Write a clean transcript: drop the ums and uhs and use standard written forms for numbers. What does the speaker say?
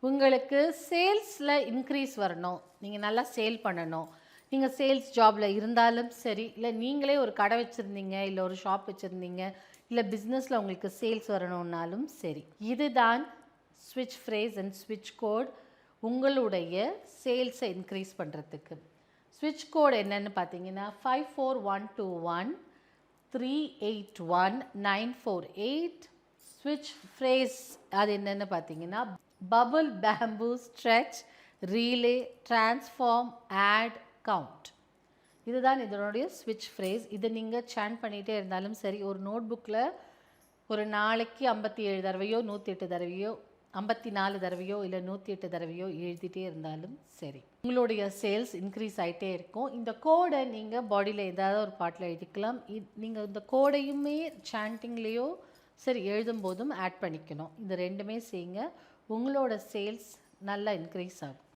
உங்களுக்கு சேல்ஸில் இன்க்ரீஸ் வரணும், நீங்கள் நல்லா சேல் பண்ணணும். நீங்கள் சேல்ஸ் ஜாபில் இருந்தாலும் சரி, இல்லை நீங்களே ஒரு கடை வச்சுருந்தீங்க, இல்லை ஒரு ஷாப் வச்சுருந்தீங்க, இல்லை பிஸ்னஸில் உங்களுக்கு சேல்ஸ் வரணுன்னாலும் சரி, இதுதான் ஸ்விட்ச் ஃப்ரேஸ் அண்ட் ஸ்விட்ச் கோட் உங்களுடைய சேல்ஸை இன்க்ரீஸ் பண்ணுறதுக்கு. ஸ்விட்ச் கோட் என்னன்னு பார்த்தீங்கன்னா 54121 381 948. ஸ்விட்ச் ஃப்ரேஸ் அது என்னென்னு பார்த்தீங்கன்னா bubble, bamboo, stretch, relay, transform, add, count. இதுதான் இதனுடைய ஸ்விட்ச் ஃப்ரேஸ். இதை நீங்கள் சேண்ட் பண்ணிகிட்டே இருந்தாலும் சரி, ஒரு நோட் புக்கில் ஒரு நாளைக்கு 57 தடவையோ 108 தடவையோ 54 தடவையோ இல்லை 108 தடவையோ எழுதிட்டே இருந்தாலும் சரி, உங்களுடைய சேல்ஸ் இன்க்ரீஸ் ஆகிட்டே இருக்கும். இந்த கோடை நீங்கள் பாடியில் ஏதாவது ஒரு பாட்டில் எழுதிக்கலாம். நீங்கள் இந்த கோடையுமே சாண்டிங்லேயோ சரி எழுதும்போதும் ஆட் பண்ணிக்கணும். இந்த ரெண்டுமே செய்யுங்க, உங்களோட சேல்ஸ் நல்லா இன்க்ரீஸ் ஆகும்.